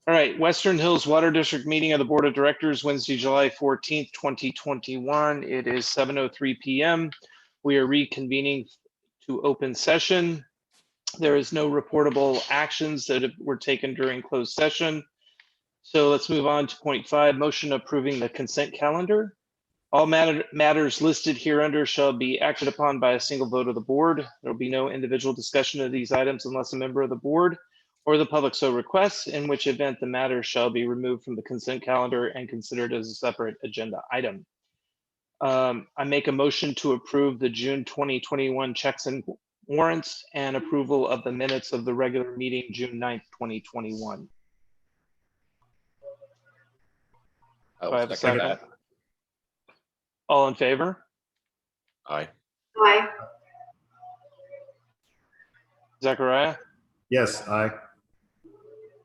All right, Western Hills Water District meeting of the Board of Directors, Wednesday, July 14th, 2021. It is 7:03 p.m. We are reconvening to open session. There is no reportable actions that were taken during closed session. So let's move on to point 5, motion approving the consent calendar. All matters listed hereunder shall be acted upon by a single vote of the board. There will be no individual discussion of these items unless a member of the board or the public so requests, in which event the matter shall be removed from the consent calendar and considered as a separate agenda item. I make a motion to approve the June 2021 checks and warrants and approval of the minutes of the regular meeting June 9th, 2021. Do I have a second? All in favor? Aye. Aye. Zachariah? Yes, aye.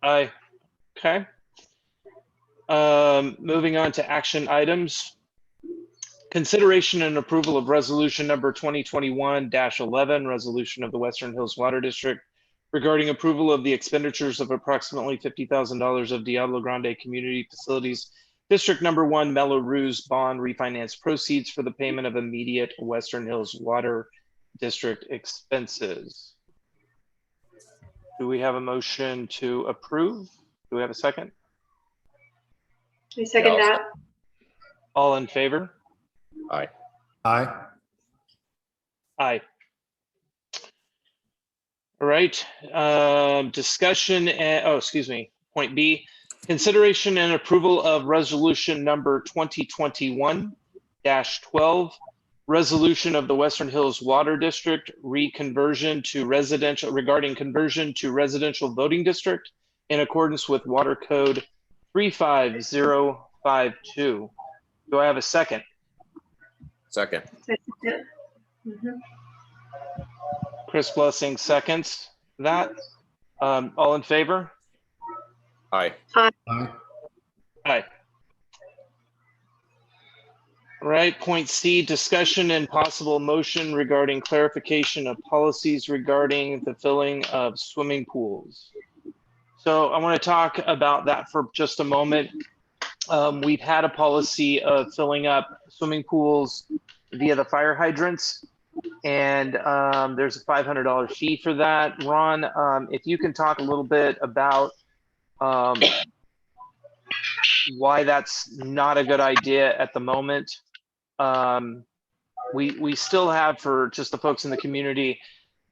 Aye. Okay. Moving on to action items. Consideration and approval of resolution number 2021-11, resolution of the Western Hills Water District regarding approval of the expenditures of approximately $50,000 of Diablo Grande Community Facilities District Number 1 Melrose Bond refinance proceeds for the payment of immediate Western Hills Water District expenses. Do we have a motion to approve? Do we have a second? I second that. All in favor? Aye. Aye. Aye. All right. Discussion and, excuse me, point B. Consideration and approval of resolution number 2021-12, resolution of the Western Hills Water District regarding conversion to residential voting district in accordance with Water Code 35052. Do I have a second? Second. Chris Blessing seconds that. All in favor? Aye. Aye. Aye. All right, point C, discussion and possible motion regarding clarification of policies regarding the filling of swimming pools. So I want to talk about that for just a moment. We've had a policy of filling up swimming pools via the fire hydrants, and there's a $500 fee for that. Ron, if you can talk a little bit about why that's not a good idea at the moment. We still have, for just the folks in the community,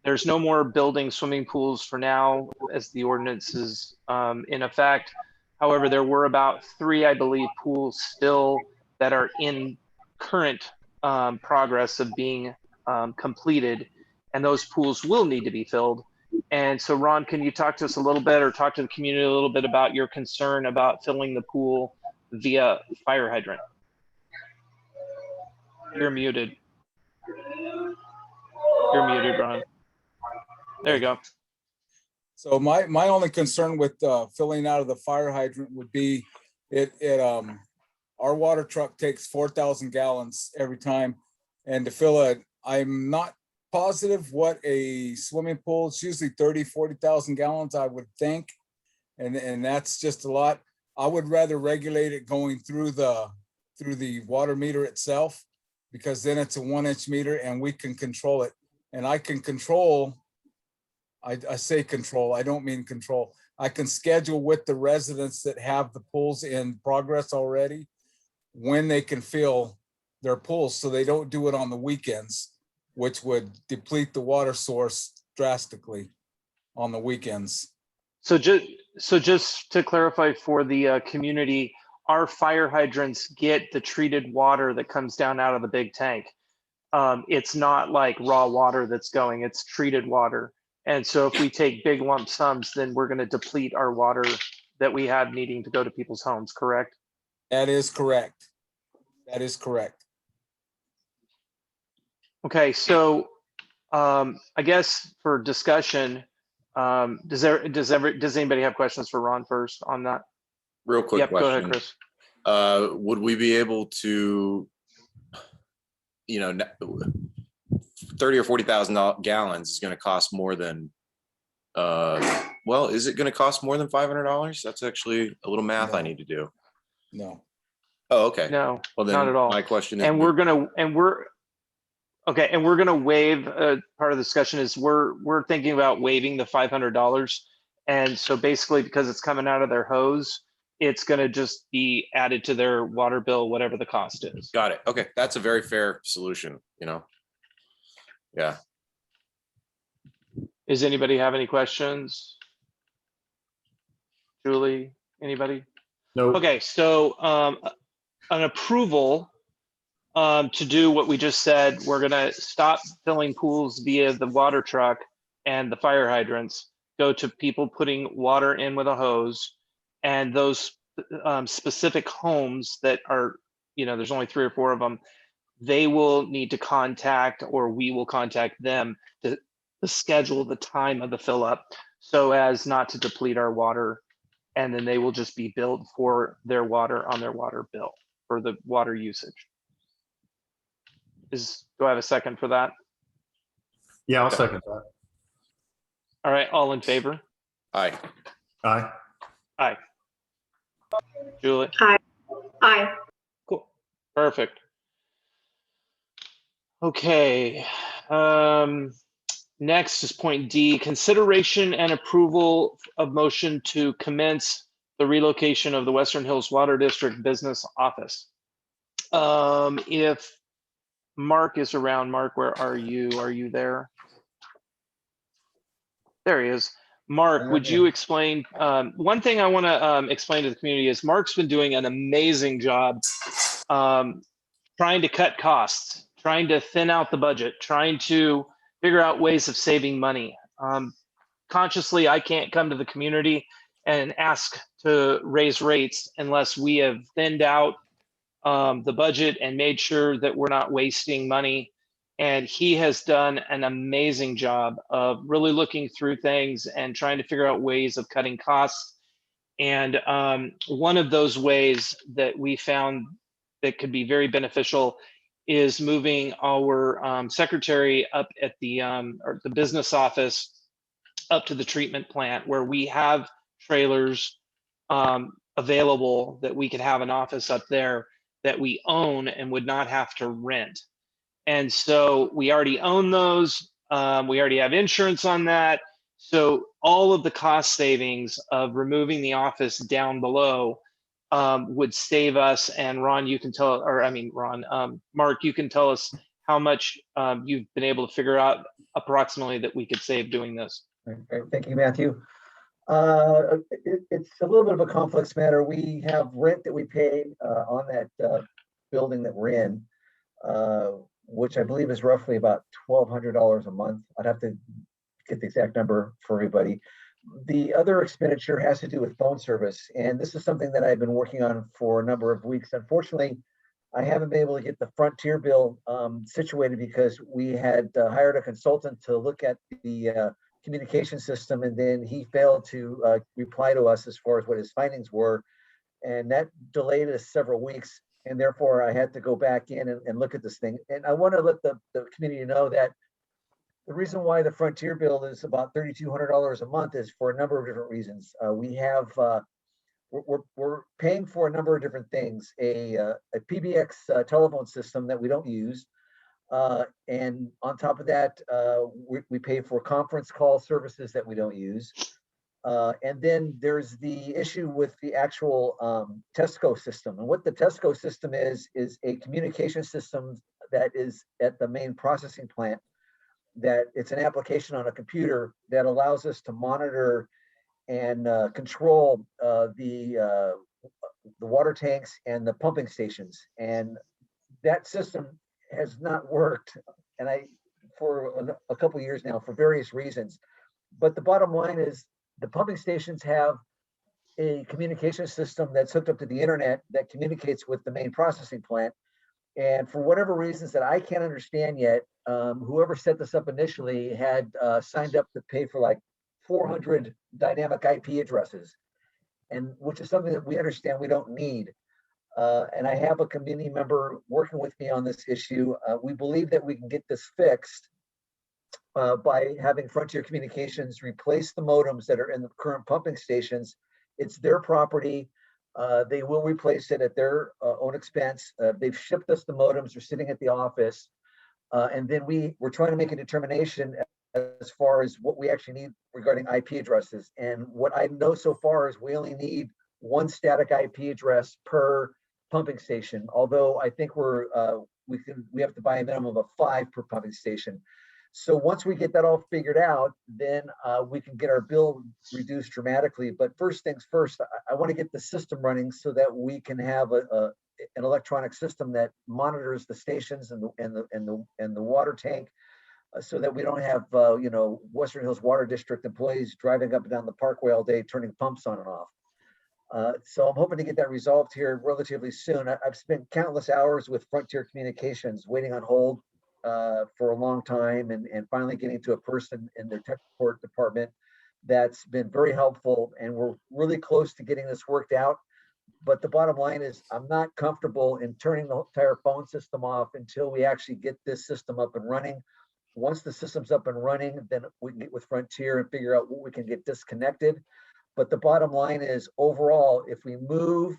there's no more building swimming pools for now as the ordinance is in effect. However, there were about 3, I believe, pools still that are in current progress of being completed, and those pools will need to be filled. And so, Ron, can you talk to us a little bit, or talk to the community a little bit about your concern about filling the pool via fire hydrant? You're muted. You're muted, Ron. There you go. So my only concern with filling out of the fire hydrant would be our water truck takes 4,000 gallons every time, and to fill it, I'm not positive what a swimming pool, it's usually 40,000 gallons, I would think, and that's just a lot. I would rather regulate it going through the water meter itself, because then it's a 1-inch meter and we can control it. And I can control, I say control, I don't mean control. I can schedule with the residents that have the pools in progress already when they can fill their pools, so they don't do it on the weekends, which would deplete the water source drastically on the weekends. So just to clarify for the community, our fire hydrants get the treated water that comes down out of the big tank. It's not like raw water that's going, it's treated water. And so if we take big lump sums, then we're going to deplete our water that we have needing to go to people's homes, correct? That is correct. That is correct. Okay, so I guess for discussion, does anybody have questions for Ron first on that? Real quick Yep, question. go ahead, Chris. Would we be able to, 30 or 40,000 gallons is going to cost more than Well, is it going to cost more than $500? That's actually a little math I No. need to do. No. Oh, okay. No, Well, then not at all. my question is, And we're gonna waive, part of the discussion is we're thinking about waiving the $500. And so basically, because it's coming out of their hose, it's gonna just be added to their water bill, whatever the cost is. got it. Okay, that's a very fair solution, you know? Yeah. Does anybody have any questions? Julie, anybody? No. Okay, so an approval to do what we just said. We're gonna stop filling pools via the water truck and the fire hydrants, go to people putting water in with a hose, and those specific homes that are, there's only 3 or 4 of them, they will need to contact, or we will contact them to schedule the time of the fill up so as not to deplete our water. And then they will just be billed for their water on their water bill for the water usage. Do I have a second for that? Yeah, I'll second that. All right, all in favor? Aye. Aye. Julie? Aye. Cool. Perfect. Okay. Next is point D, consideration and approval of motion to commence the relocation of the Western Hills Water District Business Office. If Mark is around, Mark, where are you? Are you there? There he is. Mark, would you explain? One thing I want to explain to the community is Mark's been doing an amazing job trying to cut costs, trying to thin out the budget, trying to figure out ways of saving money. Consciously, I can't come to the community and ask to raise rates unless we have thinned out the budget and made sure that we're not wasting money. And he has done an amazing job of really looking through things and trying to figure out ways of cutting costs. And one of those ways that we found that could be very beneficial is moving our secretary up at the or the business office up to the treatment plant, where we have trailers available that we could have an office up there that we own and would not have to rent. And so we already own those. We already have insurance on that. So all of the cost savings of removing the office down below would save us. And Ron, you can tell, or I mean, Mark, you can tell us how much you've been able to figure out approximately that we could save doing this. Okay, thank you, Matthew. It's a little bit of a complex matter. We have rent that we pay on that building that we're in, which I believe is roughly about $1,200 a month. I'd have to get the exact number for everybody. The other expenditure has to do with phone service, and this is something that I've been working on for a number of weeks. Unfortunately, I haven't been able to get the Frontier bill situated because we had hired a consultant to look at the communication system, and then he failed to reply to us as far as what his findings were, and that delayed us several weeks, and therefore I had to go back in and look at this thing. And I want to let the community know that the reason why the Frontier bill is about $3,200 a month is for a number of different reasons. We have we're paying for a number of different things, a PBX telephone system that we don't use. And on top of that, we pay for conference call services that we don't use. And then there's the issue with the actual Tesco system. And what the Tesco system is a communication system that is at the main processing plant, that it's an application on a computer that allows us to monitor and control the water tanks and the pumping stations. And that system has not worked, and for a couple of years now, for various reasons. But the bottom line is the pumping stations have a communication system that's hooked up to the internet that communicates with the main processing plant. And for whatever reasons that I can't understand yet, whoever set this up initially had signed up to pay for like 400 dynamic IP addresses, and which is something that we understand we don't need. And I have a committee member working with me on this issue. We believe that we can get this fixed. by having Frontier Communications replace the modems that are in the current pumping stations. It's their property. They will replace it at their own expense. They've shipped us the modems. They're sitting at the office. And then we're trying to make a determination as far as what we actually need regarding IP addresses. And what I know so far is we only need one static IP address per pumping station. Although I think we have to buy a minimum of 5 per pumping station. So once we get that all figured out, then we can get our bill reduced dramatically. But first things first, I want to get the system running so that we can have an electronic system that monitors the stations and the water tank, so that we don't have Western Hills Water District employees driving up and down the parkway all day turning pumps on and off. So I'm hoping to get that resolved here relatively soon. I've spent countless hours with Frontier Communications waiting on hold for a long time, and finally getting to a person in their tech support department that's been very helpful, and we're really close to getting this worked out. But the bottom line is I'm not comfortable in turning the entire phone system off until we actually get this system up and running. Once the system's up and running, then we can get with Frontier and figure out what we can get disconnected. But the bottom line is, overall, if we move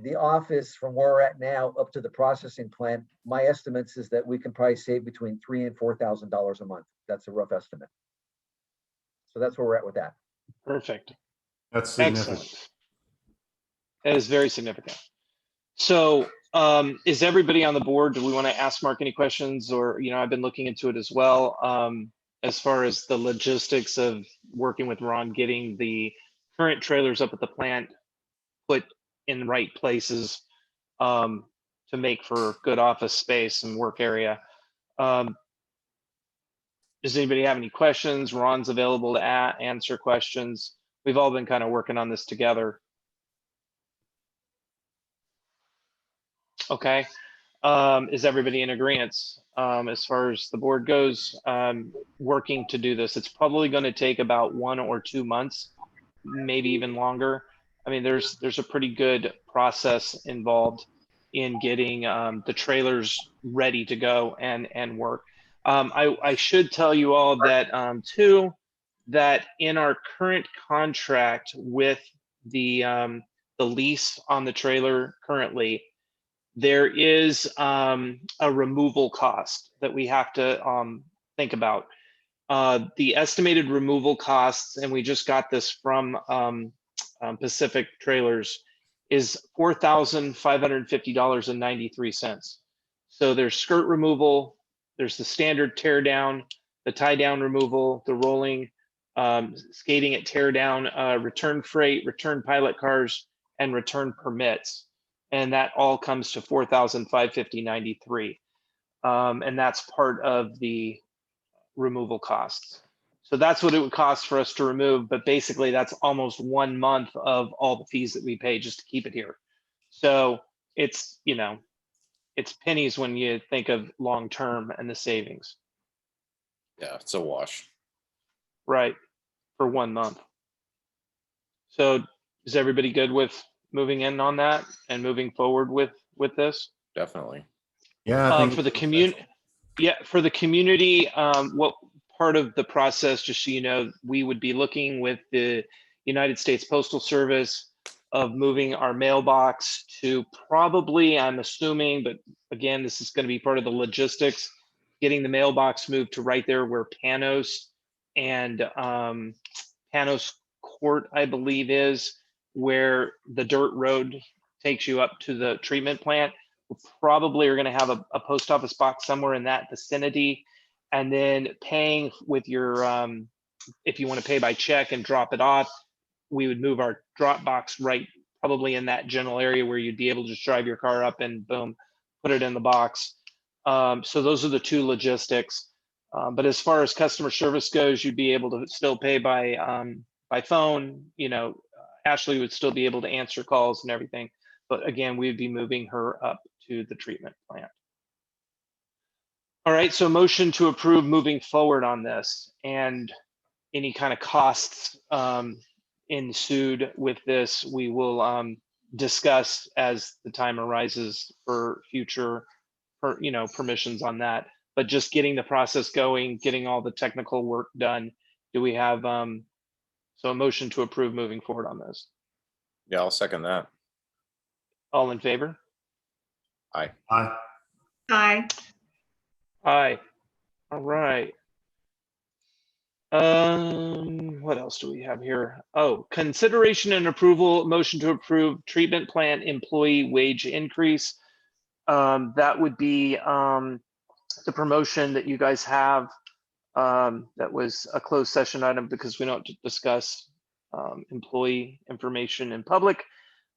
the office from where we're at now up to the processing plant, my estimates is that we can probably save between $3,000 and $4,000 a month. That's a rough estimate. So that's where we're at with that. Perfect. That's significant. Excellent. That is very significant. So is everybody on the board? Do we want to ask Mark any questions? Or, I've been looking into it as well. As far as the logistics of working with Ron, getting the current trailers up at the plant put in the right places to make for good office space and work area. Does anybody have any questions? Ron's available to answer questions. We've all been kind of working on this together. Okay. Is everybody in agreement as far as the board goes, working to do this? It's probably going to take about 1 or 2 months, maybe even longer. I mean, there's a pretty good process involved in getting the trailers ready to go and work. I should tell you all that too, that in our current contract with the lease on the trailer currently, there is a removal cost that we have to think about. The estimated removal costs, and we just got this from Pacific Trailers, is $4,550.93. So there's skirt removal, there's the standard tear down, the tie down removal, the rolling, skating at tear down, return freight, return pilot cars, and return permits. And that all comes to $4,550.93. And that's part of the removal costs. So that's what it would cost for us to remove, but basically that's almost 1 month of all the fees that we pay just to keep it here. So it's, it's pennies when you think of long-term and the savings. Yeah, it's a wash. Right, for 1 month. So is everybody good with moving in on that and moving forward with this? Definitely. Yeah, I think For the community, for the community, what part of the process, just so you know, we would be looking with the United States Postal Service of moving our mailbox to probably, I'm assuming, but again, this is going to be part of the logistics, getting the mailbox moved to right there where Panos and Panos Court, I believe, is, where the dirt road takes you up to the treatment plant. We probably are going to have a post office box somewhere in that vicinity, and then paying with your, if you want to pay by check and drop it off, we would move our drop box right probably in that general area where you'd be able to just drive your car up and boom, put it in the box. So those are the two logistics. But as far as customer service goes, you'd be able to still pay by phone. Ashley would still be able to answer calls and everything. But again, we'd be moving her up to the treatment plant. All right, so motion to approve moving forward on this, and any kind of costs ensued with this, we will discuss as the time arises for future permissions on that. but just getting the process going, getting all the technical work done. Do we have, so a motion to approve moving forward on this? Yeah, I'll second that. All in favor? Aye. Aye. Aye. All right. What else do we have here? Oh, consideration and approval, motion to approve treatment plant employee wage increase. That would be the promotion that you guys have. That was a closed session item because we don't discuss employee information in public.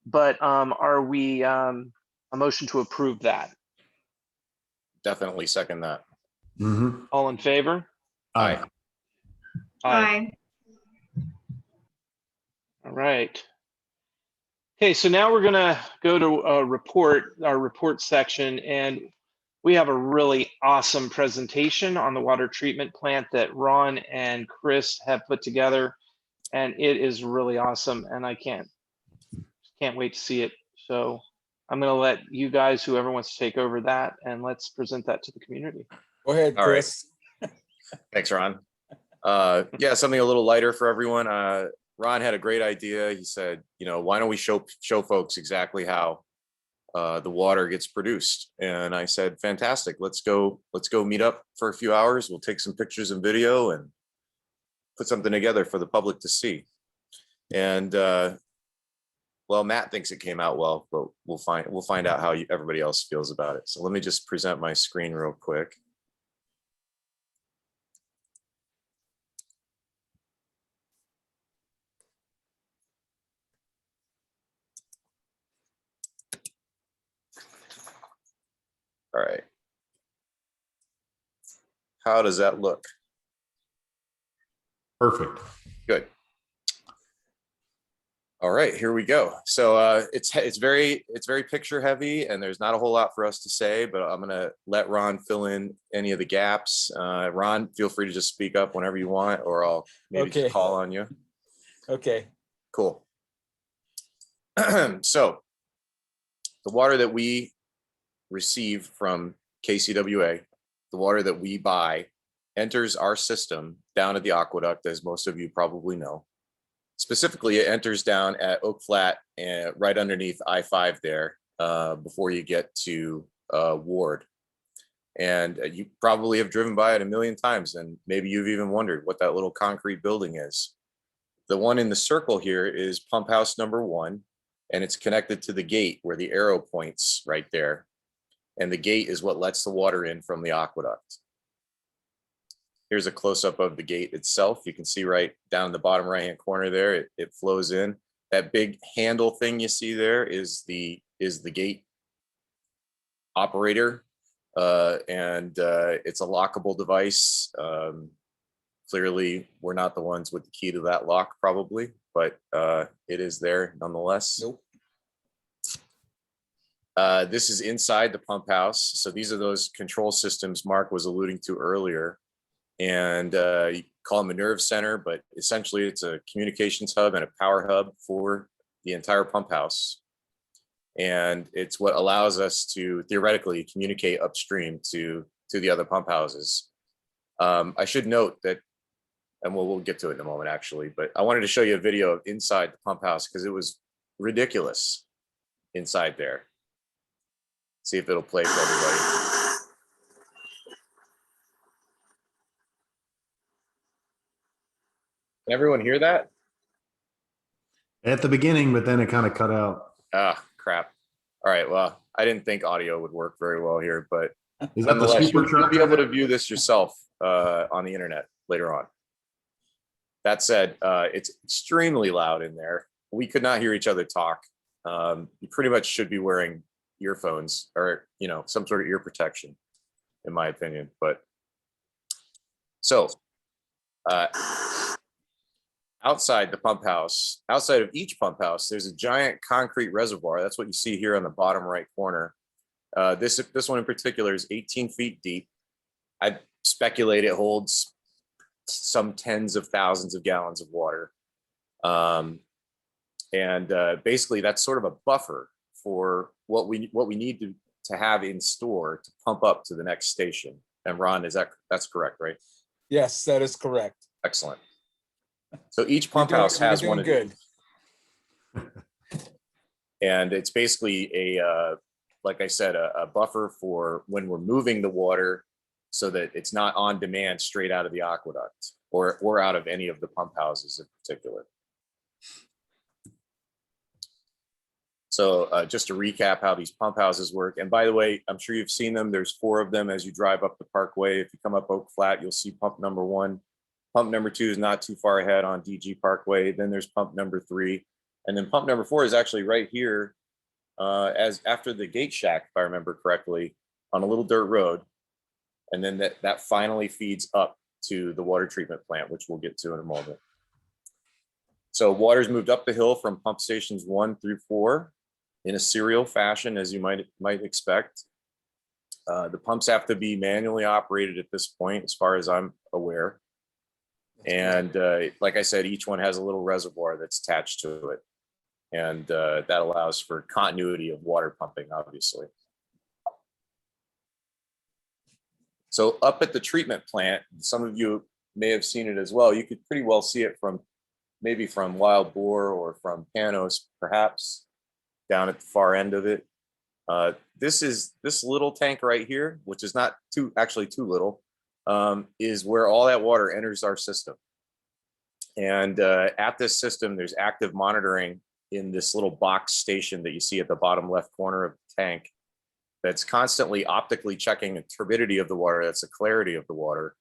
But are we a motion to approve that? Definitely second that. Mm-hmm. All in favor? Aye. Aye. All right. Okay, so now we're gonna go to our report section, and we have a really awesome presentation on the water treatment plant that Ron and Chris have put together, and it is really awesome, and I can't wait to see it. So I'm gonna let you guys, whoever wants to take over that, and let's present that to the community. Go ahead, All right. Chris. Thanks, Ron. Yeah, something a little lighter for everyone. Ron had a great idea. He said, why don't we show folks exactly how the water gets produced? And I said, fantastic. Let's go meet up for a few hours. We'll take some pictures and video and put something together for the public to see. And well, Matt thinks it came out well, but we'll find out how everybody else feels about it. So let me just present my screen real quick. All right. How does that look? Perfect. Good. All right, here we go. So it's very picture heavy, and there's not a whole lot for us to say, but I'm gonna let Ron fill in any of the gaps. Ron, feel free to just speak up whenever you want, or I'll maybe Okay. just call on you. Okay. Cool. So the water that we receive from KCWA, the water that we buy, enters our system down at the aqueduct, as most of you probably know. Specifically, it enters down at Oak Flat and right underneath I-5 there before you get to Ward. And you probably have driven by it a million times, and maybe you've even wondered what that little concrete building is. The one in the circle here is pump house number 1, and it's connected to the gate where the arrow points right there. And the gate is what lets the water in from the aqueduct. Here's a close-up of the gate itself. You can see right down in the bottom right-hand corner there, it flows in. That big handle thing you see there is the gate operator, and it's a lockable device. Clearly, we're not the ones with the key to that lock, probably, but it is there nonetheless. Nope. This is inside the pump house. So these are those control systems Mark was alluding to earlier. And you call them a nerve center, but essentially it's a communications hub and a power hub for the entire pump house. And it's what allows us to theoretically communicate upstream to the other pump houses. I should note that, and we'll get to it in a moment actually, but I wanted to show you a video of inside the pump house because it was ridiculous inside there. See if it'll play for everybody. Can everyone hear that? At the beginning, but then it kind of cut out. Ah, crap. All right, well, I didn't think audio would work very well here, but Is that the nonetheless, you'll be supercharger? able to view this yourself on the internet later on. That said, it's extremely loud in there. We could not hear each other talk. You pretty much should be wearing earphones or, some sort of ear protection, in my opinion. But so outside the pump house, outside of each pump house, there's a giant concrete reservoir. That's what you see here on the bottom right corner. This one in particular is 18 feet deep. I speculate it holds some tens of thousands of gallons of water. Basically that's sort of a buffer for what we need to have in store to pump up to the next station. And Ron, that's correct, right? Yes, that is correct. Excellent. So each You're pump house doing- has you're one of doing these. And it's basically like I said, a buffer for when we're moving the water so that it's not on demand straight out of the aqueduct or out of any of the pump houses in particular. So just to recap how these pump houses work. And by the way, I'm sure you've seen them. There's 4 of them as you drive up the Parkway. If you come up Oak Flat, you'll see pump number 1. Pump number 2 is not too far ahead on DG Parkway. Then there's pump number 3. And then pump number 4 is actually right here as after the gate shack, if I remember correctly, on a little dirt road. And then that finally feeds up to the water treatment plant, which we'll get to in a moment. So water's moved up the hill from pump stations 1 through 4 in a serial fashion, as you might expect. The pumps have to be manually operated at this point, as far as I'm aware. And like I said, each one has a little reservoir that's attached to it. And that allows for continuity of water pumping, obviously. So up at the treatment plant, some of you may have seen it as well. You could pretty well see it from maybe from Wild Boar or from Panos, perhaps, down at the far end of it. This little tank right here, which is not actually too little, is where all that water enters our system. And at this system, there's active monitoring in this little box station that you see at the bottom left corner of the tank that's constantly optically checking the turbidity of the water. That's the clarity of the water.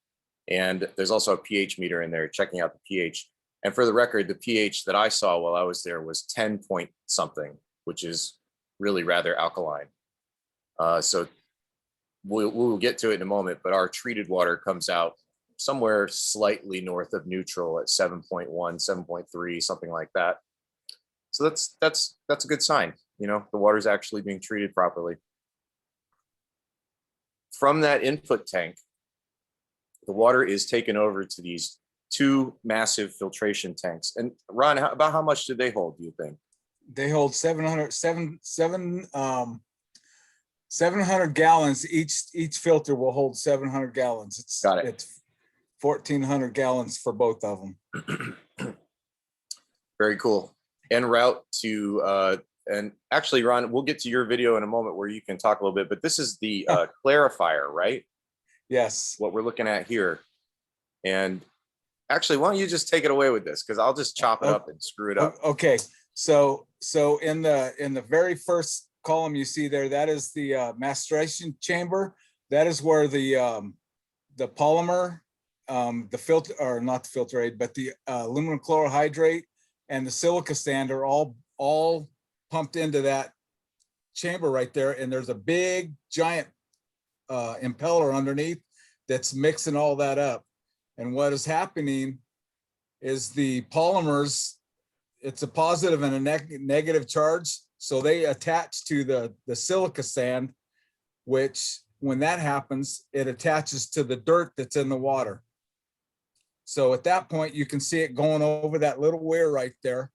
And there's also a pH meter in there checking out the pH. And for the record, the pH that I saw while I was there was 10 point something, which is really rather alkaline. So we'll get to it in a moment, but our treated water comes out somewhere slightly north of neutral at 7.1, 7.3, something like that. So that's a good sign. You know, the water is actually being treated properly. From that input tank, the water is taken over to these 2 massive filtration tanks. And Ron, about how much do they hold, do you think? They hold 700 gallons. Each filter will hold 700 gallons. Got it. It's 1,400 gallons for both of them. Very cool. En route to, and actually, Ron, we'll get to your video in a moment where you can talk a little bit, but this is the clarifier, right? Yes. What we're looking at here. And actually, why don't you just take it away with this? Because I'll just chop it up and screw it up. Okay. So in the very first column you see there, that is the maceration chamber. That is where the polymer, the filter, or not the filter aid, but the aluminum chlorohydrate and the silica sand are all pumped into that chamber right there. And there's a big giant impeller underneath that's mixing all that up. And what is happening is the polymers, it's a positive and a negative charge. So they attach to the silica sand, which when that happens, it attaches to the dirt that's in the water. So at that point, you can see it going over that little weir right there.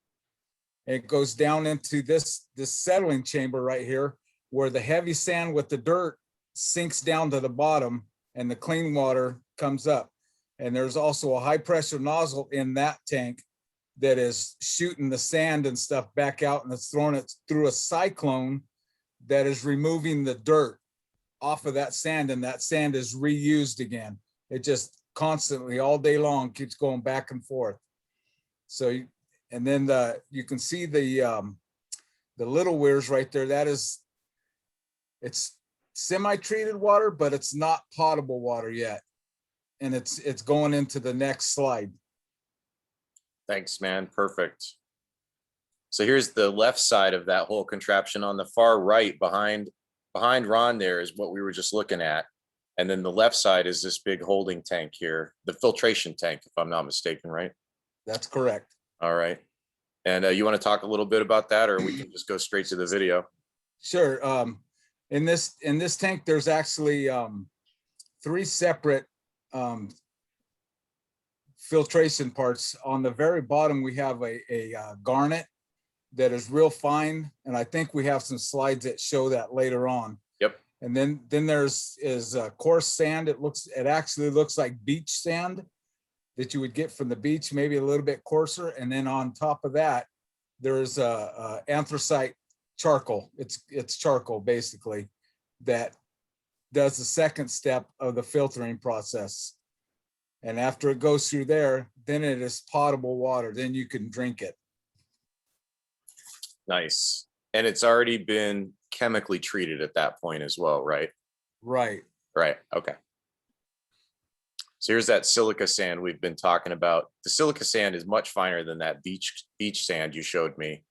It goes down into this settling chamber right here, where the heavy sand with the dirt sinks down to the bottom and the clean water comes up. And there's also a high pressure nozzle in that tank that is shooting the sand and stuff back out, and it's throwing it through a cyclone that is removing the dirt off of that sand, and that sand is reused again. It just constantly all day long keeps going back and forth. So, and then you can see the little weirs right there. That is, it's semi-treated water, but it's not potable water yet. And it's going into the next slide. Thanks, man. Perfect. So here's the left side of that whole contraption. On the far right, behind Ron there is what we were just looking at. And then the left side is this big holding tank here, the filtration tank, if I'm not mistaken, right? That's correct. All right. And you want to talk a little bit about that, or we can just go straight to the video? Sure. In this tank, there's actually 3 separate filtration parts. On the very bottom, we have a garnet that is real fine, and I think we have some slides that show that later on. Yep. And then there's coarse sand. It actually looks like beach sand that you would get from the beach, maybe a little bit coarser. And then on top of that, there's a anthracite charcoal. It's charcoal basically that does the second step of the filtering process. And after it goes through there, then it is potable water. Then you can drink it. Nice. And it's already been chemically treated at that point as well, right? Right. Right. Okay. So here's that silica sand we've been talking about. The silica sand is much finer than that beach sand you showed me.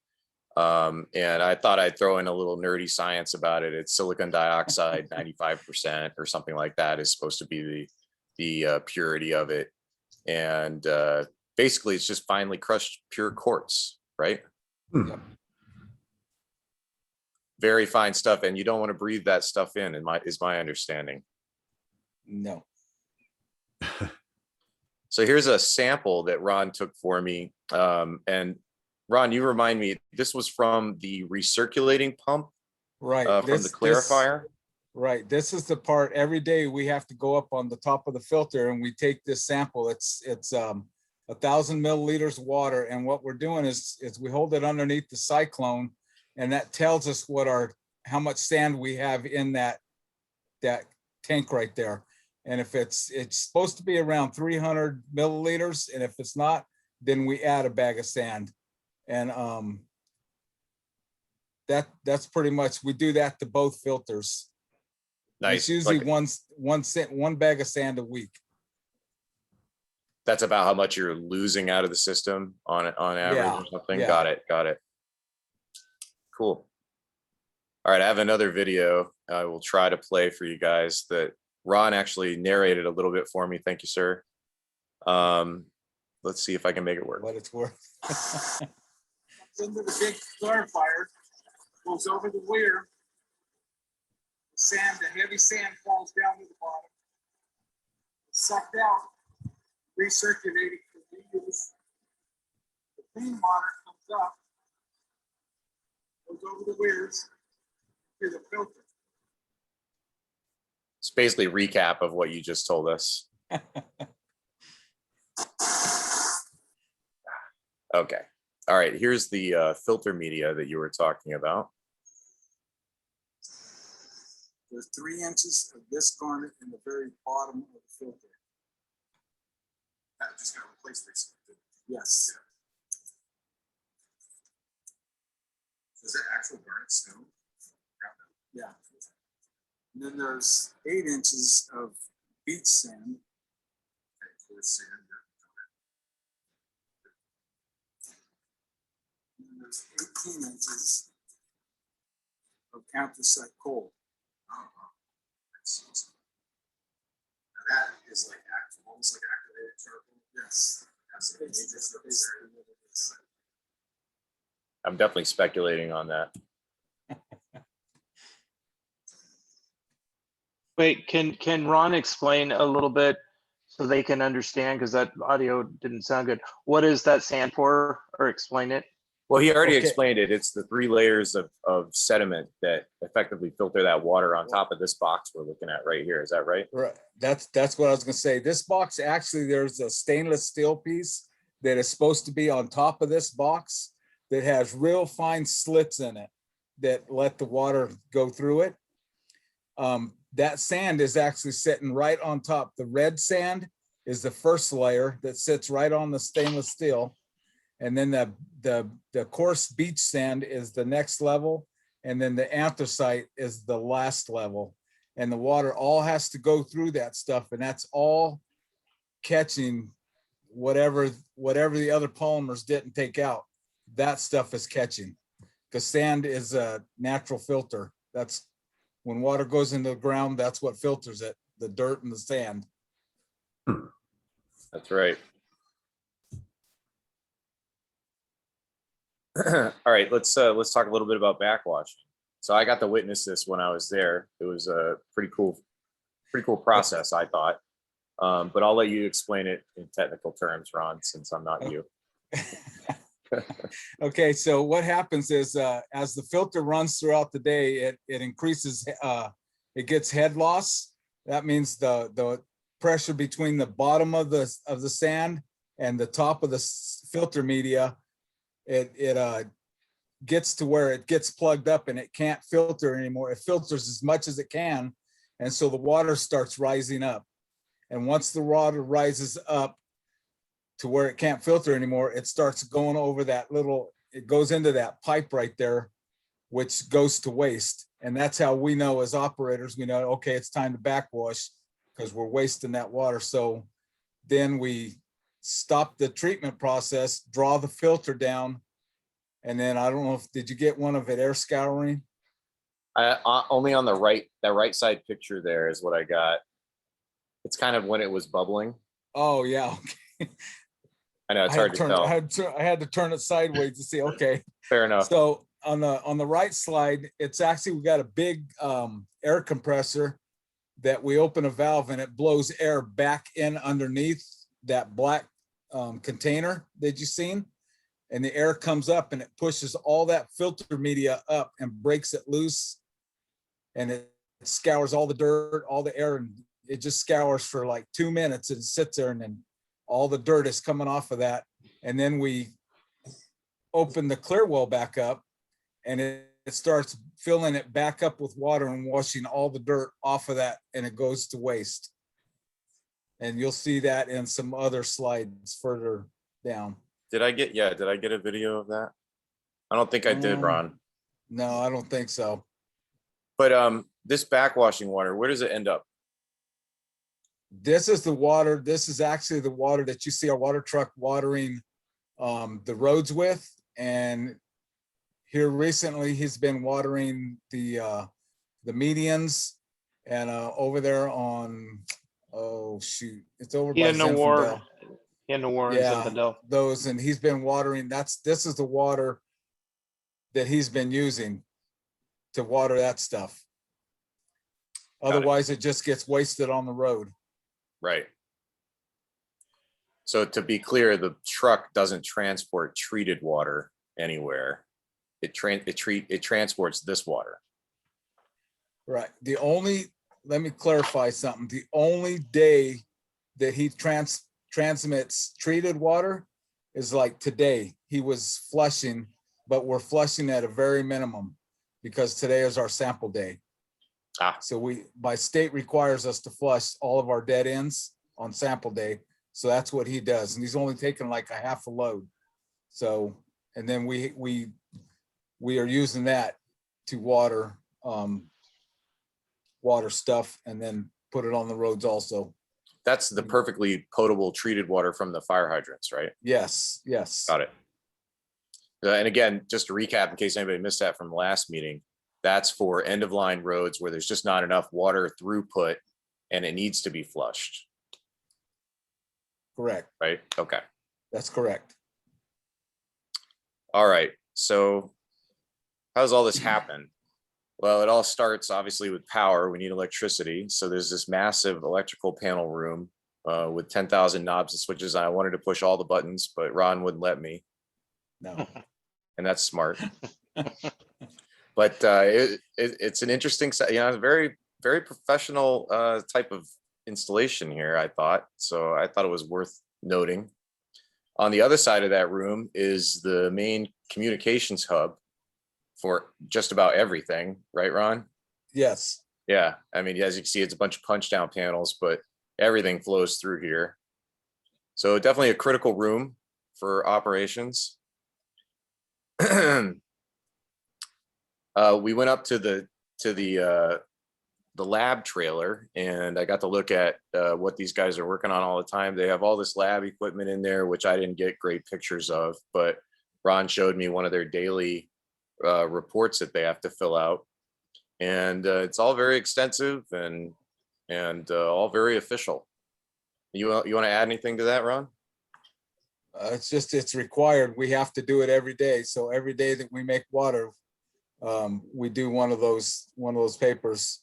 And I thought I'd throw in a little nerdy science about it. It's silicon dioxide, 95% or something like that is supposed to be the purity of it. And basically it's just finely crushed pure quartz, right? Yep. Very fine stuff. And you don't want to breathe that stuff in, is my understanding. No. So here's a sample that Ron took for me. And Ron, you remind me, this was from the recirculating pump, Right. from the clarifier. Right. This is the part every day we have to go up on the top of the filter and we take this sample. It's 1,000 milliliters of water. And what we're doing is we hold it underneath the cyclone, and that tells us how much sand we have in that tank right there. And if it's supposed to be around 300 milliliters, and if it's not, then we add a bag of sand. And that's pretty much, we do that to both filters. Nice. It's usually Like, one bag of sand a week. that's about how much you're losing out of the system on average Yeah, or something. yeah. Got it. Cool. All right, I have another video I will try to play for you guys that Ron actually narrated a little bit for me. Thank you, sir. Let's see if I can make it work. What it's worth. Into the big clarifier, goes over the weir. The sand, the heavy sand falls down to the bottom. It's sucked out, recirculated for reuse. The clean water comes up, goes over the weirs to the filter. It's basically a recap of what you just told us. Okay. All right. Here's the filter media that you were talking about. There's 3 inches of this garnet in the very bottom of the filter. That just got replaced recently. Yes. Is that actual garnet stone? Yeah. And then there's 8 inches of beach sand. And then there's 18 inches of anthracite coal. Now that is like almost like activated charcoal. Yes. That's a major surface area. I'm definitely speculating on that. Wait, can Ron explain a little bit so they can understand, because that audio didn't sound good. What is that sand for, or explain it? Well, he already Okay. explained it. It's the 3 layers of sediment that effectively filter that water on top of this box we're looking at right here. Is that right? Right. That's what I was gonna say. This box, actually, there's a stainless steel piece that is supposed to be on top of this box that has real fine slits in it that let the water go through it. That sand is actually sitting right on top. The red sand is the first layer that sits right on the stainless steel. And then the coarse beach sand is the next level. And then the anthracite is the last level. And the water all has to go through that stuff. And that's all catching whatever the other polymers didn't take out. That stuff is catching. Because sand is a natural filter. That's when water goes into the ground, that's what filters it, the dirt and the sand. That's right. All right, let's talk a little bit about backwashing. So I got to witness this when I was there. It was a pretty cool process, I thought. But I'll let you explain it in technical terms, Ron, since I'm not you. Okay, so what happens is as the filter runs throughout the day, it increases it gets head loss. That means the pressure between the bottom of the sand and the top of the filter media, it gets to where it gets plugged up and it can't filter anymore. It filters as much as it can. And so the water starts rising up. And once the water rises up to where it can't filter anymore, it starts going over that it goes into that pipe right there, which goes to waste. And that's how we know as operators, we know, okay, it's time to backwash because we're wasting that water. So then we stop the treatment process, draw the filter down. And then I don't know did you get one of it air scouring? Only on the right, that right side picture there is what I got. It's kind of when it was bubbling. Oh yeah. Okay. I know it's hard to tell. I had to turn it sideways to see, okay. Fair enough. So on the right slide, it's actually, we got a big air compressor that we open a valve and it blows air back in underneath that black container that you've seen. And the air comes up and it pushes all that filter media up and breaks it loose. And it scours all the dirt, all the air, and it just scours for like 2 minutes and sits there, and then all the dirt is coming off of that. And then we open the clear well back up and it starts filling it back up with water and washing all the dirt off of that, and it goes to waste. And you'll see that in some other slides further down. Did I get a video of that? I don't think I did, Ron. No, I don't think so. But this backwashing water, where does it end up? This is the water. This is actually the water that you see our water truck watering the roads with. And here recently, he's been watering the medians and over there on, oh shoot, it's over by Zinfandel. Zinfandel. Those, and he's been watering. This is the water that he's been using to water that stuff. Otherwise, it just gets wasted on the road. Right. So to be clear, the truck doesn't transport treated water anywhere. It transports this water. Right. Let me clarify something. The only day that he transmits treated water is like today. He was flushing, but we're flushing at a very minimum because today is our sample day. So by state requires us to flush all of our dead ends on sample day. So that's what he does. And he's only taking like a half a load. So, and then we are using that to water stuff and then put it on the roads also. That's the perfectly potable treated water from the fire hydrants, right? Yes, yes. Got it. And again, just to recap, in case anybody missed that from the last meeting, that's for end of line roads where there's just not enough water throughput and it needs to be flushed. Correct. Right? Okay. That's correct. All right. So how does all this happen? Well, it all starts obviously with power. We need electricity. So there's this massive electrical panel room with 10,000 knobs and switches. I wanted to push all the buttons, but Ron wouldn't let me. No. And that's smart. But it's an interesting, very, very professional type of installation here, I thought. So I thought it was worth noting. On the other side of that room is the main communications hub for just about everything, right, Ron? Yes. Yeah, I mean, as you can see, it's a bunch of punch down panels, but everything flows through here. So definitely a critical room for operations. We went up to the lab trailer and I got to look at what these guys are working on all the time. They have all this lab equipment in there, which I didn't get great pictures of, but Ron showed me one of their daily reports that they have to fill out. And it's all very extensive and all very official. You want to add anything to that, Ron? It's required. We have to do it every day. So every day that we make water, we do one of those papers.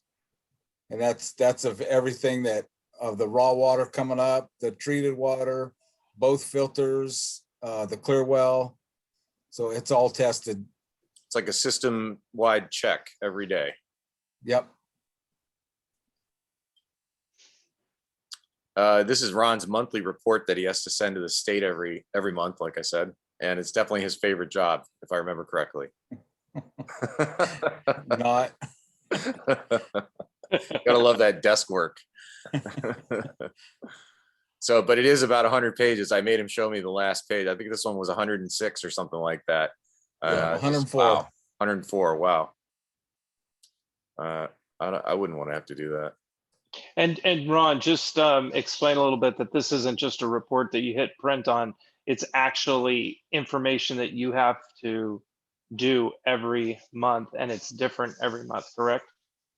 And that's of everything of the raw water coming up, the treated water, both filters, the clear well. So it's all tested. It's like a system-wide check every day. Yep. This is Ron's monthly report that he has to send to the state every month, like I said, and it's definitely his favorite job, if I remember correctly. Not. Gotta love that desk work. So, but it is about 100 pages. I made him show me the last page. I think this one was 106 or something like that. Yeah, 104. Wow, 104. Wow. I wouldn't want to have to do that. And Ron, just explain a little bit that this isn't just a report that you hit print on. It's actually information that you have to do every month, and it's different every month, correct?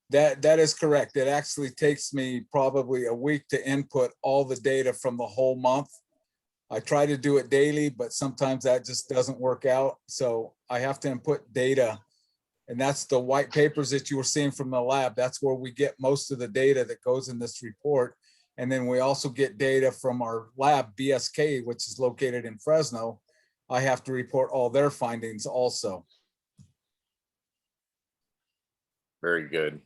That is correct. It actually takes me probably a week to input all the data from the whole month. I try to do it daily, but sometimes that just doesn't work out. So I have to input data. And that's the white papers that you were seeing from the lab. That's where we get most of the data that goes in this report. And then we also get data from our lab, BSK, which is located in Fresno. I have to report all their findings also. Very good.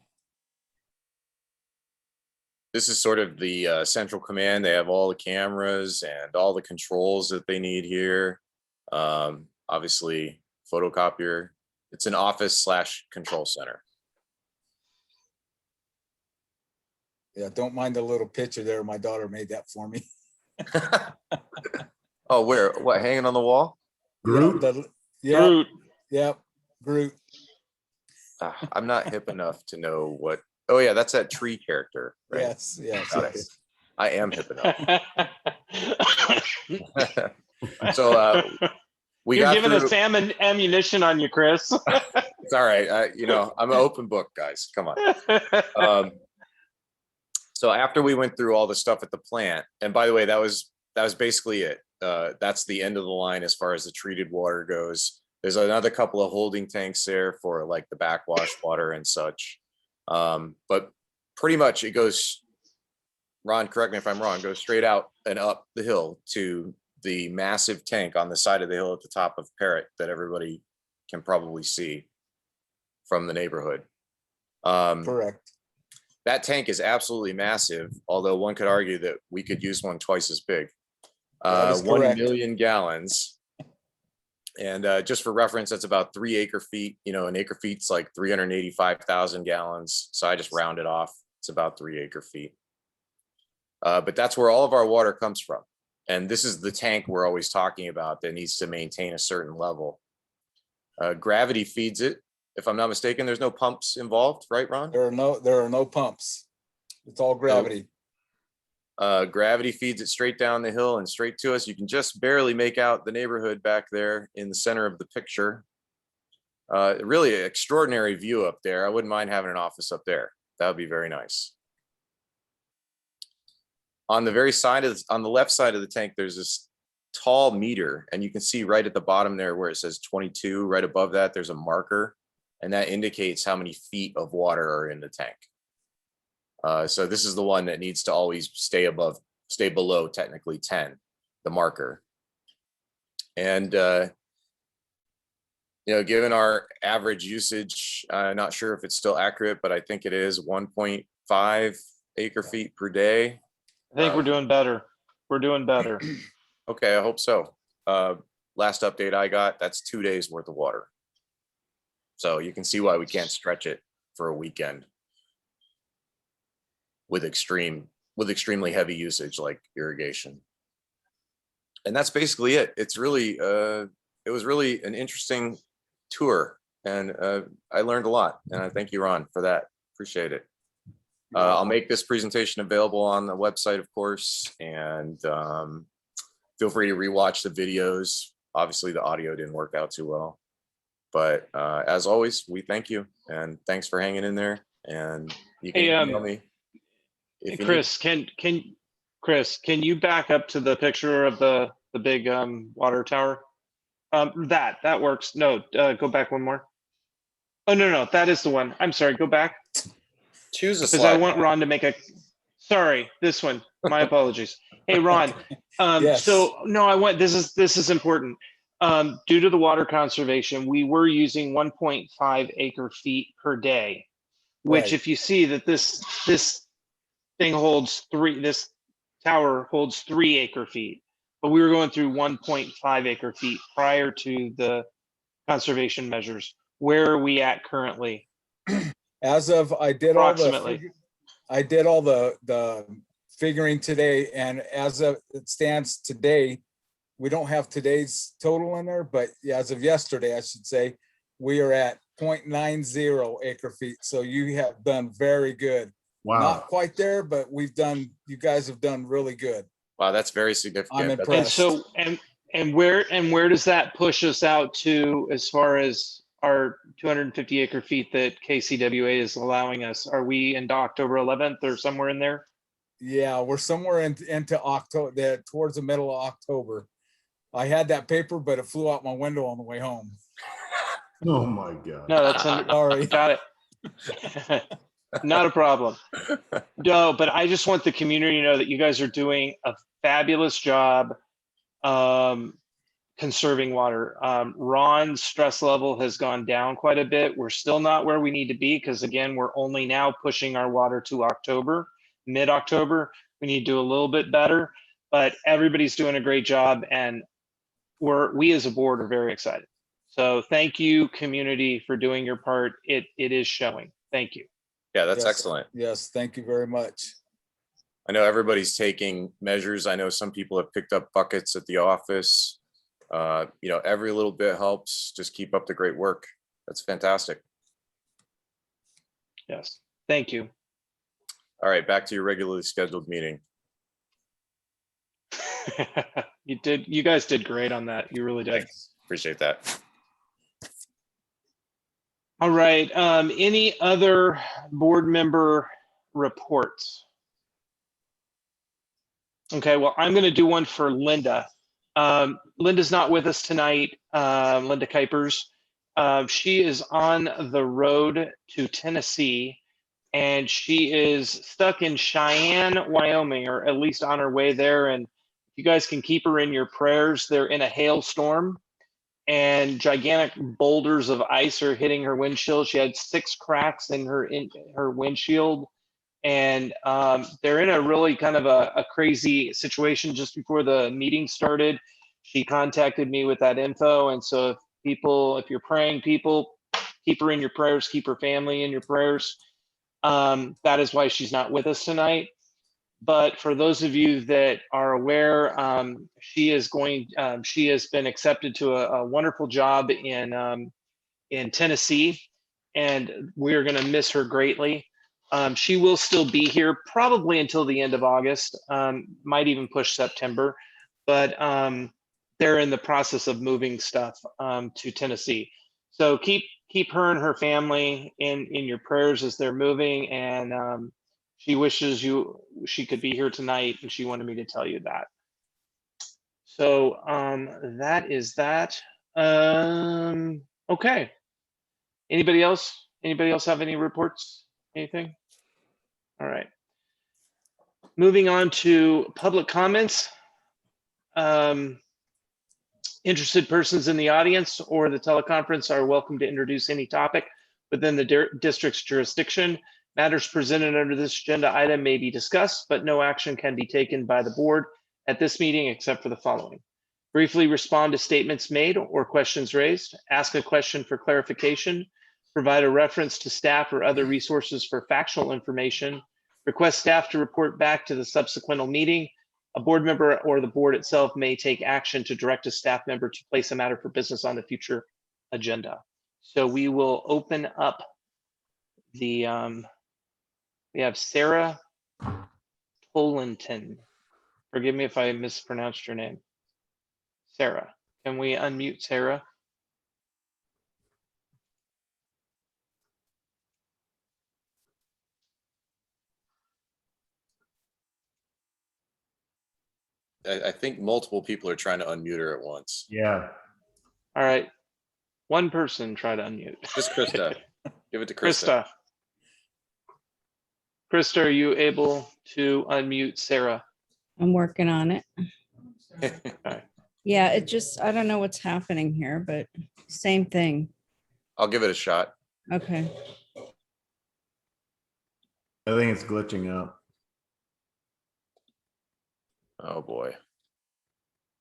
This is sort of the central command. They have all the cameras and all the controls that they need here. Obviously, photocopier. It's an office / control center. Yeah, don't mind the little picture there. My daughter made that for me. Oh, where? What? Hanging on the wall? Groot? Yeah, Groot. yep, Groot. I'm not hip enough to know what. Oh yeah, that's that tree character, right? Yes, yes. Got it. yes. I am hip enough. So we You're got giving through. us ammunition on you, Chris. It's all right. I'm an open book, guys. Come on. So after we went through all the stuff at the plant, and by the way, that was basically it. That's the end of the line as far as the treated water goes. There's another couple of holding tanks there for like the backwash water and such. But pretty much it goes, Ron, correct me if I'm wrong, goes straight out and up the hill to the massive tank on the side of the hill at the top of Perrett that everybody can probably see from the neighborhood. Correct. That tank is absolutely massive, although one could argue that we could use one twice as big. That is 1 correct. million gallons. And just for reference, that's about 3 acre feet. An acre feet's like 385,000 gallons. So I just round it off. It's about 3 acre feet. But that's where all of our water comes from. And this is the tank we're always talking about that needs to maintain a certain level. Gravity feeds it. If I'm not mistaken, there's no pumps involved, right, Ron? There are no pumps. It's all gravity. Gravity feeds it straight down the hill and straight to us. You can just barely make out the neighborhood back there in the center of the picture. Really an extraordinary view up there. I wouldn't mind having an office up there. That would be very nice. On the on the left side of the tank, there's this tall meter, and you can see right at the bottom there where it says 22, right above that, there's a marker, and that indicates how many feet of water are in the tank. So this is the one that needs to always stay below technically 10, the marker. And, given our average usage, I'm not sure if it's still accurate, but I think it is 1.5 acre feet per day. I think we're doing better. We're doing better. Okay, I hope so. Last update I got, that's 2 days worth of water. So you can see why we can't stretch it for a weekend with extremely heavy usage like irrigation. And that's basically it. It's really, it was really an interesting tour, and I learned a lot. And I thank you, Ron, for that. Appreciate it. I'll make this presentation available on the website, of course, and feel free to rewatch the videos. Obviously, the audio didn't work out too well, but as always, we thank you, and thanks for hanging in there. And you can email me. If Chris, Chris, can you back up to the picture of the big water tower? That works. No, go back one more. Oh, no, that is the one. I'm sorry, go back. Choose a Because slide. I want Ron to make sorry, this one. My apologies. Hey, Ron. Yes. So no, this is important. Due to the water conservation, we were using 1.5 acre feet per day, which Right. if you see that this thing holds this tower holds 3 acre feet, but we were going through 1.5 acre feet prior to the conservation measures. Where are we at currently? As of, I did all Approximately. the figuring today, and as of it stands today, we don't have today's total in there, but yeah, as of yesterday, I should say, we are at 0.90 acre feet. So you have done very good. Wow. Not quite there, but you guys have done really good. Wow, that's very significant. I'm That's- And impressed. so, and where does that push us out to as far as our 250 acre feet that KCWA is allowing us? Are we into October 11th or somewhere in there? Yeah, we're somewhere into October, towards the middle of October. I had that paper, but it flew out my window on the way home. Oh my God. No, that's Sorry. got it. Not a problem. No, but I just want the community to know that you guys are doing a fabulous job conserving water. Ron's stress level has gone down quite a bit. We're still not where we need to be because again, we're only now pushing our water to October, mid-October. We need to do a little bit better, but everybody's doing a great job and we as a board are very excited. So thank you, community, for doing your part. It is showing. Thank you. Yeah, that's Yes. excellent. Yes, thank you very much. I know everybody's taking measures. I know some people have picked up buckets at the office. Every little bit helps. Just keep up the great work. That's fantastic. Yes, thank you. All right, back to your regularly scheduled meeting. You guys did great on that. You really did. Thanks. Appreciate that. All right, any other board member reports? Okay, well, I'm gonna do one for Linda. Linda's not with us tonight, Linda Kuipers. She is on the road to Tennessee and she is stuck in Cheyenne, Wyoming, or at least on her way there. And you guys can keep her in your prayers. They're in a hailstorm and gigantic boulders of ice are hitting her windshield. She had 6 cracks in her windshield. And they're in a really kind of a crazy situation. Just before the meeting started, she contacted me with that info. And so if you're praying, people, keep her in your prayers, keep her family in your prayers. That is why she's not with us tonight. But for those of you that are aware, she has been accepted to a wonderful job in Tennessee, and we're going to miss her greatly. She will still be here probably until the end of August, might even push September, but they're in the process of moving stuff to Tennessee. So keep her and her family in your prayers as they're moving, and she wishes she could be here tonight, and she wanted me to tell you that. So that is that. Okay. Anybody else? Anybody else have any reports? Anything? All right. Moving on to public comments. Interested persons in the audience or the teleconference are welcome to introduce any topic within the district's jurisdiction. Matters presented under this agenda item may be discussed, but no action can be taken by the board at this meeting except for the following. Briefly respond to statements made or questions raised, ask a question for clarification, provide a reference to staff or other resources for factual information, request staff to report back to the subsequent meeting. A board member or the board itself may take action to direct a staff member to place a matter for business on the future agenda. So we will open up the, we have Sarah Tolenton. Forgive me if I mispronounced your name. Sarah, can we unmute Sarah? I think multiple people are trying to unmute her at once. Yeah. All right, one person try to unmute. Just Krista. Give it to Krista. Krista, are you able to unmute Sarah? I'm working on it. Okay. Yeah, I don't know what's happening here, but same thing. I'll give it a shot. Okay. I think it's glitching out. Oh, boy.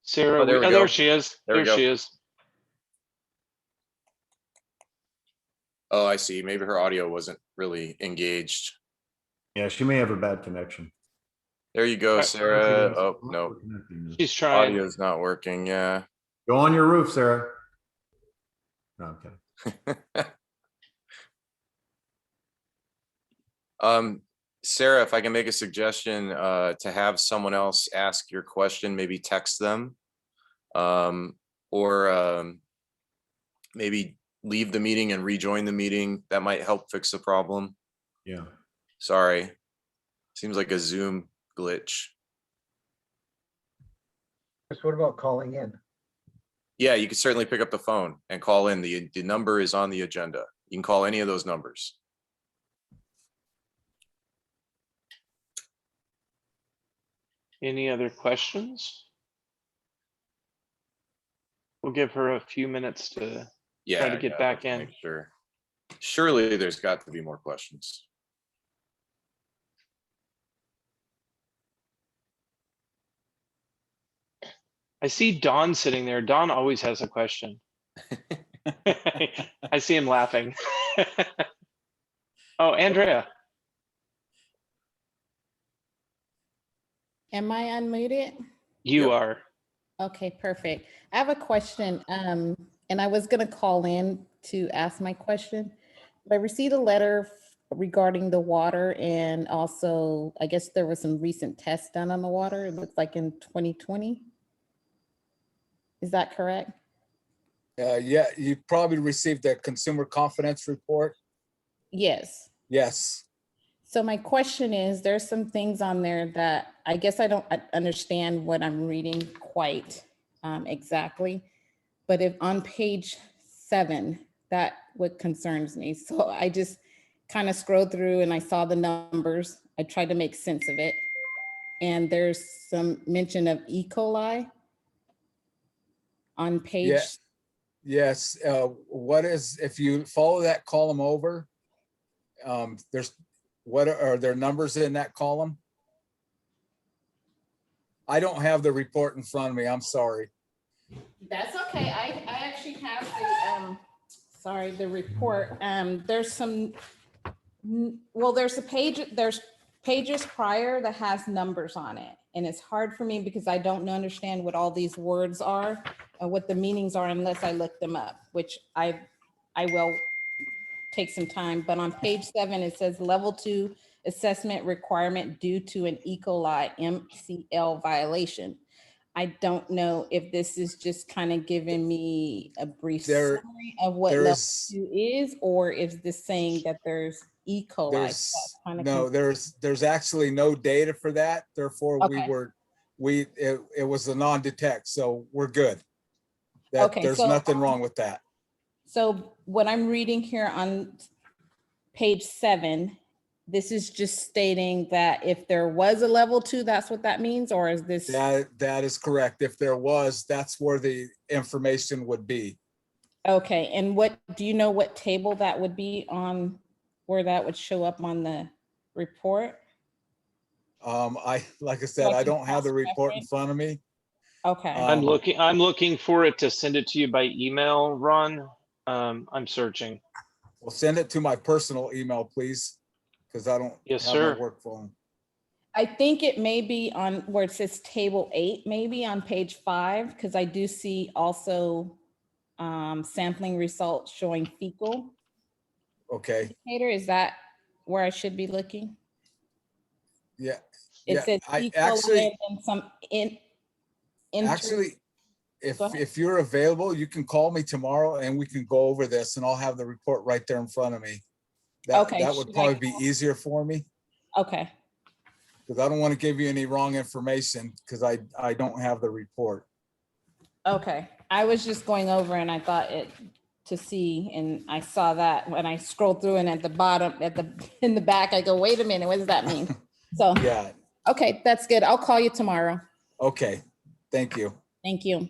Sarah, Oh, there we go. there she is. There we There she go. is. Oh, I see. Maybe her audio wasn't really engaged. Yeah, she may have a bad connection. There you go, Sarah. Oh, no. She's trying. Audio's not working. Yeah. Go on your roof, Sarah. No, I'm kidding. Sarah, if I can make a suggestion, to have someone else ask your question, maybe text them. Or maybe leave the meeting and rejoin the meeting. That might help fix the problem. Yeah. Sorry. Seems like a Zoom glitch. Chris, what about calling in? Yeah, you can certainly pick up the phone and call in. The number is on the agenda. You can call any of those numbers. Any other questions? We'll give her a few minutes to Yeah. try to get yeah, back let's in. make sure. Surely there's got to be more questions. I see Don sitting there. Don always has a question. I see him laughing. Oh, Andrea. Am I unmuted? You Yep. are. Okay, perfect. I have a question, and I was gonna call in to ask my question. But I received a letter regarding the water, and also, I guess there was some recent tests done on the water. It looks like in 2020. Is that correct? Yeah, you probably received a consumer confidence report. Yes. Yes. So my question is, there's some things on there that I guess I don't understand what I'm reading quite exactly. But if on page 7, that what concerns me. So I just kind of scrolled through and I saw the numbers. I tried to make sense of it. And there's some mention of E. coli on page. Yeah. Yes. What is, if you follow that column over, there's, what are there numbers in that column? I don't have the report in front of me. I'm sorry. That's okay. I actually have the, sorry, the report. There's some, well, there's pages prior that has numbers on it. And it's hard for me because I don't understand what all these words are or what the meanings are unless I look them up, which I will take some time. But on page 7, it says level 2 assessment requirement due to an E. coli MCL violation. I don't know if this is just kind of giving me a brief There- summary of what there level is- 2 is, or is this saying that there's E. coli? There's That's kinda no, there's actually no data for that. Therefore, Okay. it was a non-detect, so we're good. That Okay, there's so- nothing wrong with that. So what I'm reading here on page 7, this is just stating that if there was a level 2, that's what that means, or is this? That is correct. If there was, that's where the information would be. Okay, and what, do you know what table that would be on, where that would show up on the report? Like I said, I don't have the report in front of me. Okay, I'm looking for it to send it to you by email, Ron. I'm searching. Well, send it to my personal email, please, because I don't Yes, have sir. my work phone. I think it may be on where it says table 8, maybe on page 5, because I do see also sampling results showing fecal Okay, indicator. Is that where I should be looking? yeah. It Yeah, says I E. coli actually, and some actually, if, Go ahead. if you're available, you can call me tomorrow and we can go over this and I'll have the report right there in front of me. Okay, That would should I probably be call? easier for me Okay, because I don't want to give you any wrong information because I don't have the report. okay. I was just going over and I thought it to see, and I saw that when I scrolled through, and at the bottom, in the back, I go, wait a minute, what does that mean? So, Yeah, okay, that's good. I'll call you tomorrow. okay, thank you. Thank you.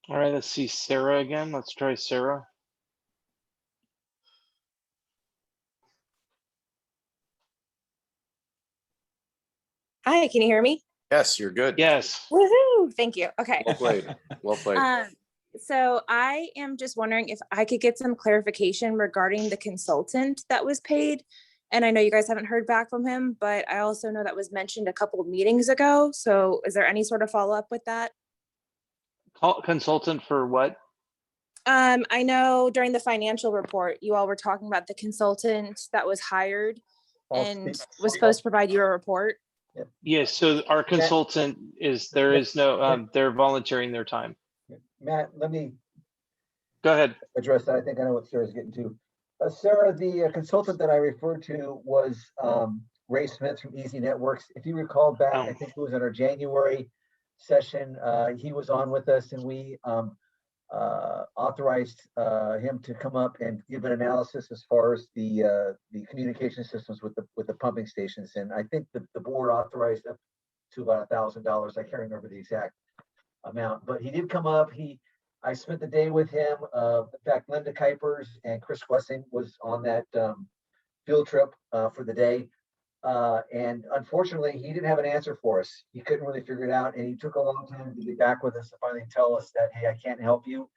All right, let's see Sarah again. Let's try Sarah. Okay, can you hear me? Yes, you're good. Yes. Woohoo! Thank you. Okay. Well played. Well played. So I am just wondering if I could get some clarification regarding the consultant that was paid. And I know you guys haven't heard back from him, but I also know that was mentioned a couple of meetings ago. So is there any sort of follow-up with that? Consultant for what? I know during the financial report, you all were talking about the consultant that was hired and was supposed to provide you a report. Yes, so our consultant is, there is no, they're volunteering their time. Matt, let me Go ahead. address that. I think I know what Sarah's getting to. Sarah, the consultant that I referred to was Ray Smith from Easy Networks. If you recall back, I think it was in our January session, he was on with us, and we authorized him to come up and give an analysis as far as the communication systems with the pumping stations. And I think the board authorized up to about $1,000. I can't remember the exact amount, but he did come up. I spent the day with him. In fact, Linda Kuipers and Chris Wessing was on that field trip for the day. And unfortunately, he didn't have an answer for us. He couldn't really figure it out, and he took a long time to get back with us to finally tell us that, hey, I can't help you.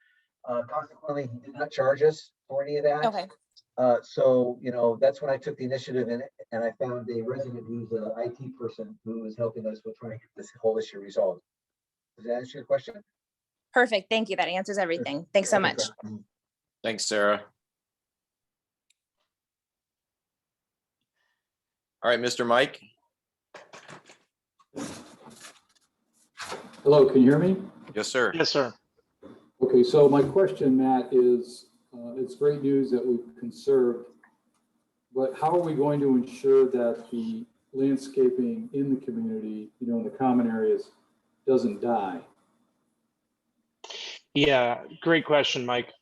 Consequently, he did not charge us for any of that. Okay. So, that's when I took the initiative in it, and I found a resident who's an IT person who is helping us with trying to get this whole issue resolved. Does that answer your question? Perfect. Thank you. That answers everything. Thanks so much. Thanks, Sarah. All right, Mr. Mike. Hello, can you hear me? Yes, sir. Yes, sir. Okay, so my question, Matt, is it's great news that we've conserved, but how are we going to ensure that the landscaping in the community, in the common areas, doesn't die? Yeah, great question, Mike.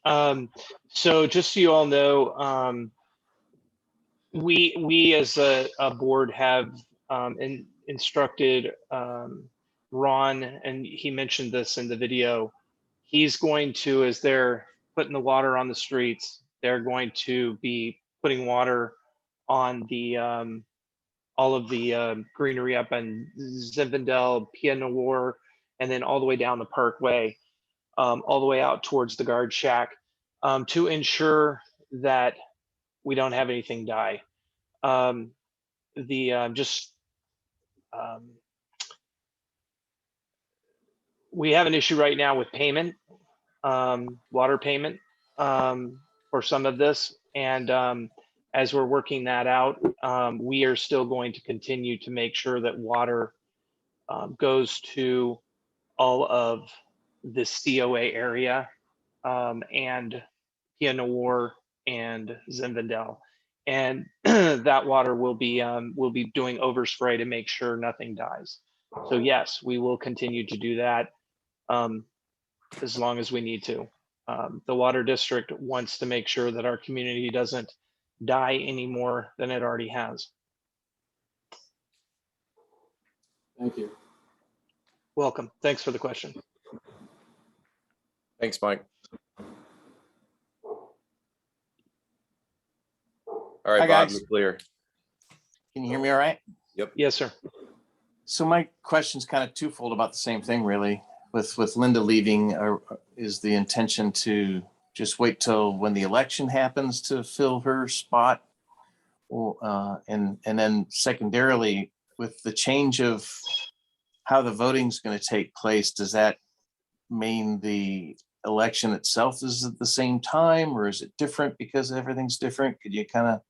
So just so you all know, we as a board have instructed Ron, and he mentioned this in the video. He's going to, as they're putting the water on the streets, they're going to be putting water on the all of the greenery up in Zinfandel, Pied-Noir, and then all the way down the Parkway, all the way out towards the guard shack, to ensure that we don't have anything die. We have an issue right now with payment, water payment for some of this. And as we're working that out, we are still going to continue to make sure that water goes to all of the COA area and Pied-Noir and Zinfandel. And that water will be doing overspray to make sure nothing dies. So yes, we will continue to do that as long as we need to. The water district wants to make sure that our community doesn't die any more than it already has. Thank you. Welcome. Thanks for the question. Thanks, Mike. All right, Hi, Bob, guys. you're clear. Can you hear me all right? Yep. Yes, sir. So my question's kind of twofold about the same thing, really. With Linda leaving, is the intention to just wait till when the election happens to fill her spot? Or, and then secondarily, with the change of how the voting's going to take place, does that mean the election itself is at the same time, or is it different because everything's different? Could you kind of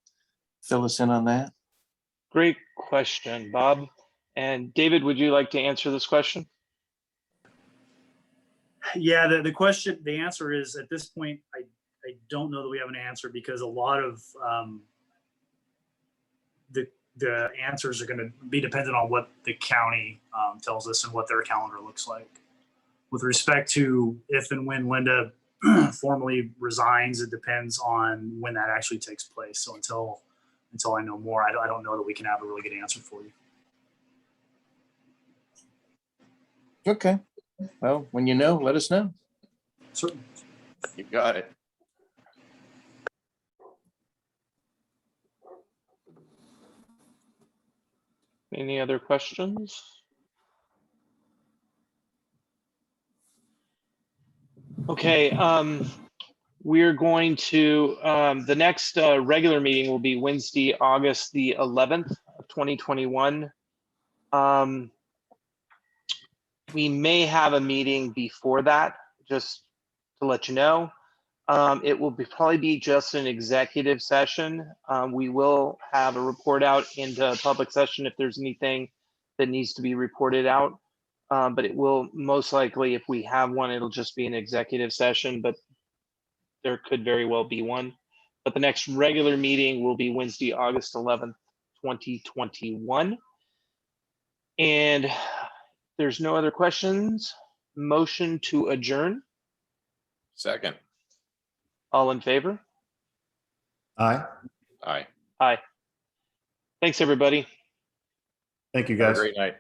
fill us in on that? Great question, Bob. And David, would you like to answer this question? Yeah, the answer is at this point, I don't know that we have an answer, because a lot of the answers are going to be dependent on what the county tells us and what their calendar looks like. With respect to if and when Linda formally resigns, it depends on when that actually takes place. So until I know more, I don't know that we can have a really good answer for you. Okay. Well, when you know, let us know. Certainly. You got it. Any other questions? Okay, we're going to, the next regular meeting will be Wednesday, August the 11th of 2021. We may have a meeting before that, just to let you know. It will probably be just an executive session. We will have a report out into public session if there's anything that needs to be reported out. But it will most likely, if we have one, it'll just be an executive session, but there could very well be one. But the next regular meeting will be Wednesday, August 11th, 2021. And there's no other questions. Motion to adjourn. Second. All in favor? Aye. Aye. Aye. Thanks, everybody. Thank you, Have a guys. great night.